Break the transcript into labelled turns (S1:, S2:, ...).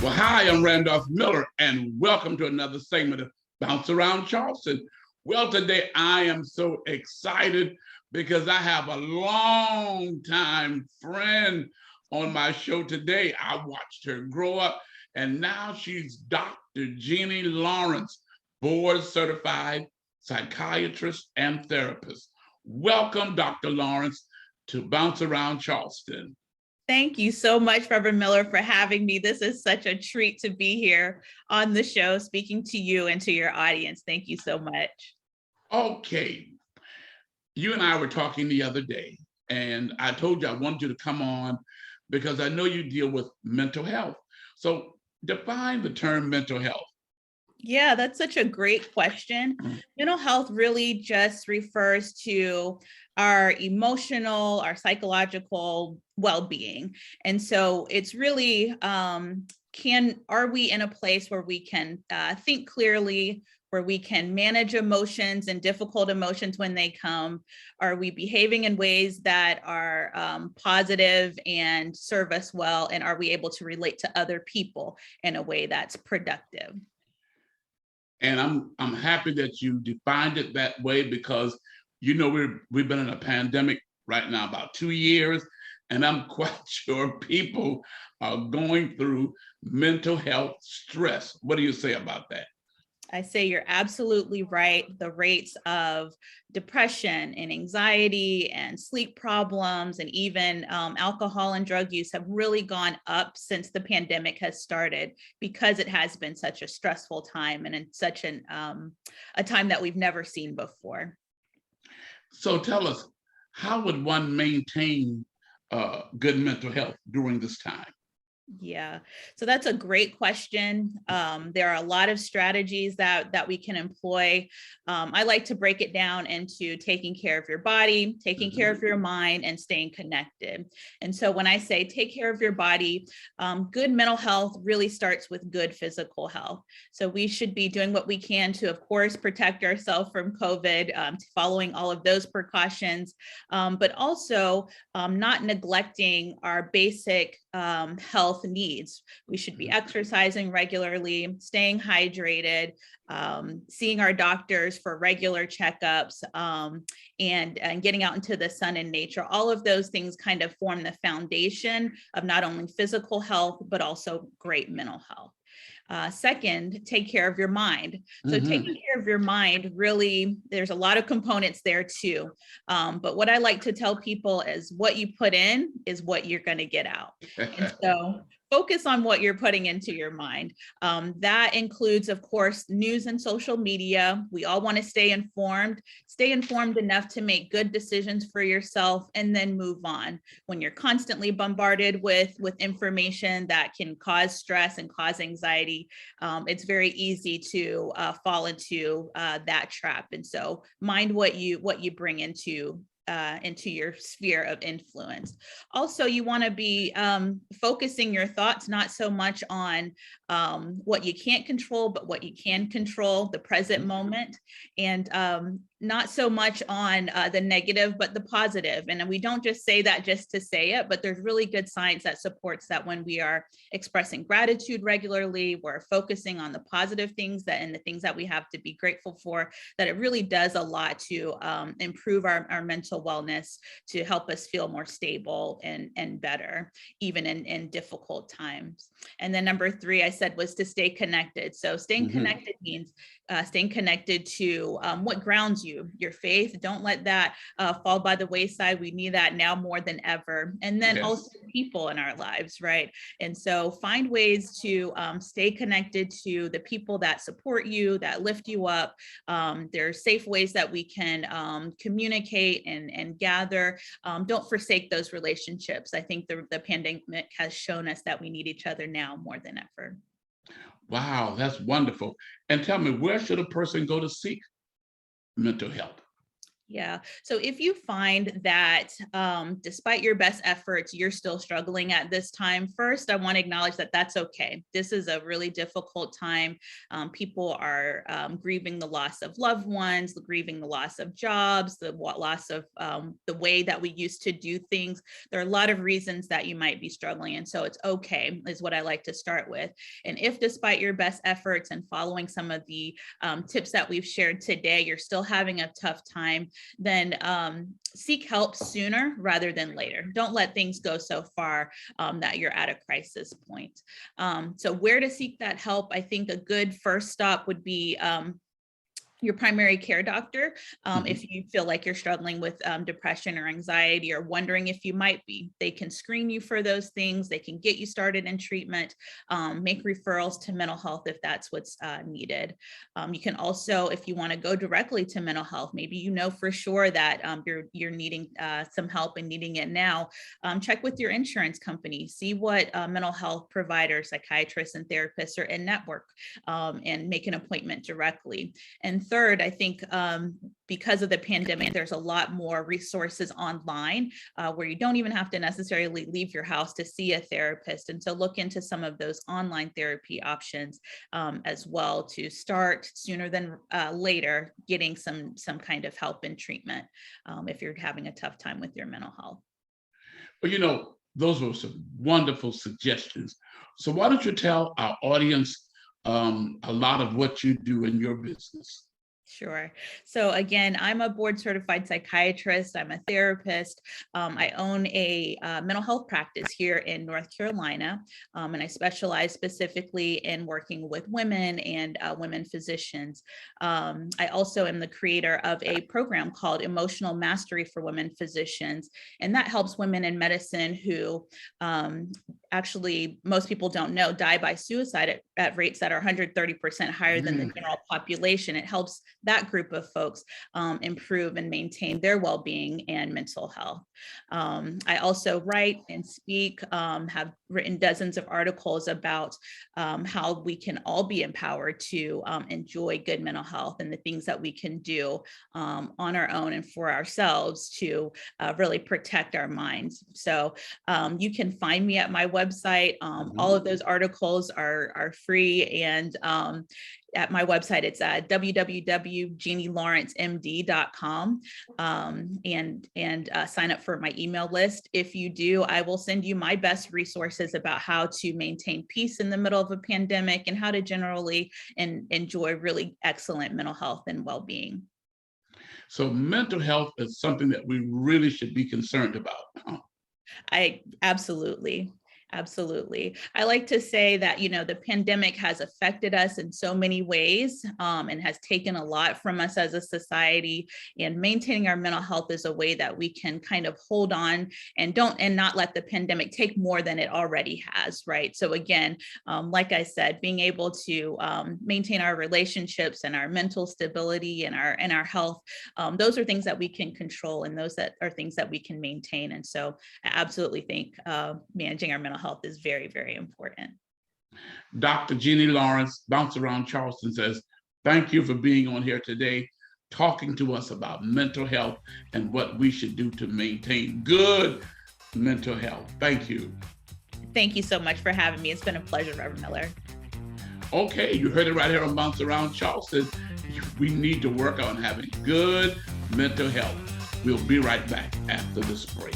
S1: Well, hi, I'm Randolph Miller, and welcome to another segment of Bounce Around Charleston. Well, today I am so excited because I have a long-time friend on my show today. I watched her grow up, and now she's Dr. Jeannie Lawrence, board-certified psychiatrist and therapist. Welcome, Dr. Lawrence, to Bounce Around Charleston.
S2: Thank you so much, Reverend Miller, for having me. This is such a treat to be here on the show, speaking to you and to your audience. Thank you so much.
S1: Okay. You and I were talking the other day, and I told you I wanted you to come on because I know you deal with mental health. So define the term mental health.
S2: Yeah, that's such a great question. Mental health really just refers to our emotional, our psychological well-being. And so it's really, are we in a place where we can think clearly, where we can manage emotions and difficult emotions when they come? Are we behaving in ways that are positive and serve us well? And are we able to relate to other people in a way that's productive?
S1: And I'm happy that you defined it that way because we've been in a pandemic right now about 2 years, and I'm quite sure people are going through mental health stress. What do you say about that?
S2: I say you're absolutely right. The rates of depression and anxiety and sleep problems and even alcohol and drug use have really gone up since the pandemic has started because it has been such a stressful time and in such a time that we've never seen before.
S1: So tell us, how would one maintain good mental health during this time?
S2: Yeah, so that's a great question. There are a lot of strategies that we can employ. I like to break it down into taking care of your body, taking care of your mind, and staying connected. And so when I say take care of your body, good mental health really starts with good physical health. So we should be doing what we can to, of course, protect ourselves from COVID, following all of those precautions, but also not neglecting our basic health needs. We should be exercising regularly, staying hydrated, seeing our doctors for regular checkups, and getting out into the sun and nature. All of those things kind of form the foundation of not only physical health, but also great mental health. Second, take care of your mind. So taking care of your mind, really, there's a lot of components there too. But what I like to tell people is what you put in is what you're going to get out. And so focus on what you're putting into your mind. That includes, of course, news and social media. We all want to stay informed enough to make good decisions for yourself and then move on. When you're constantly bombarded with information that can cause stress and cause anxiety, it's very easy to fall into that trap. And so mind what you bring into your sphere of influence. Also, you want to be focusing your thoughts not so much on what you can't control, but what you can control, the present moment, and not so much on the negative, but the positive. And we don't just say that just to say it, but there's really good science that supports that when we are expressing gratitude regularly, we're focusing on the positive things and the things that we have to be grateful for, that it really does a lot to improve our mental wellness, to help us feel more stable and better, even in difficult times. And then number 3, I said, was to stay connected. So staying connected means staying connected to what grounds you, your faith. Don't let that fall by the wayside. We need that now more than ever. And then also people in our lives, right? And so find ways to stay connected to the people that support you, that lift you up. There are safe ways that we can communicate and gather. Don't forsake those relationships. I think the pandemic has shown us that we need each other now more than ever.
S1: Wow, that's wonderful. And tell me, where should a person go to seek mental health?
S2: Yeah. So if you find that despite your best efforts, you're still struggling at this time, first, I want to acknowledge that that's okay. This is a really difficult time. People are grieving the loss of loved ones, grieving the loss of jobs, the loss of the way that we used to do things. There are a lot of reasons that you might be struggling. And so it's okay, is what I like to start with. And if despite your best efforts and following some of the tips that we've shared today, you're still having a tough time, then seek help sooner rather than later. Don't let things go so far that you're at a crisis point. So where to seek that help? I think a good first stop would be your primary care doctor. If you feel like you're struggling with depression or anxiety, or wondering if you might be, they can screen you for those things. They can get you started in treatment, make referrals to mental health if that's what's needed. You can also, if you want to go directly to mental health, maybe you know for sure that you're needing some help and needing it now, check with your insurance company, see what mental health providers, psychiatrists, and therapists are in network, and make an appointment directly. And third, I think because of the pandemic, there's a lot more resources online where you don't even have to necessarily leave your house to see a therapist. And so look into some of those online therapy options as well, to start sooner than later getting some kind of help and treatment if you're having a tough time with your mental health.
S1: Well, those were some wonderful suggestions. So why don't you tell our audience a lot of what you do in your business?
S2: Sure. So again, I'm a board certified psychiatrist. I'm a therapist. I own a mental health practice here in North Carolina, and I specialize specifically in working with women and women physicians. I also am the creator of a program called Emotional Mastery for Women Physicians, and that helps women in medicine who actually, most people don't know, die by suicide at rates that are 130% higher than the general population. It helps that group of folks improve and maintain their well-being and mental health. I also write and speak, have written dozens of articles about how we can all be empowered to enjoy good mental health and the things that we can do on our own and for ourselves to really protect our minds. So you can find me at my website. All of those articles are free, and at my website, it's www.jeannielawrencemd.com, and sign up for my email list. If you do, I will send you my best resources about how to maintain peace in the middle of a pandemic and how to generally enjoy really excellent mental health and well-being.
S1: So mental health is something that we really should be concerned about.
S2: Absolutely. I like to say that, the pandemic has affected us in so many ways, and has taken a lot from us as a society, and maintaining our mental health is a way that we can kind of hold on and not let the pandemic take more than it already has, right? So again, like I said, being able to maintain our relationships and our mental stability and our health, those are things that we can control, and those that are things that we can maintain. And so I absolutely think managing our mental health is very, very important.
S1: Dr. Jeannie Lawrence, Bounce Around Charleston, says, thank you for being on here today, talking to us about mental health and what we should do to maintain good mental health. Thank you.
S2: Thank you so much for having me. It's been a pleasure, Reverend Miller.
S1: Okay, you heard it right here on Bounce Around Charleston. We need to work on having good mental health. We'll be right back after this break.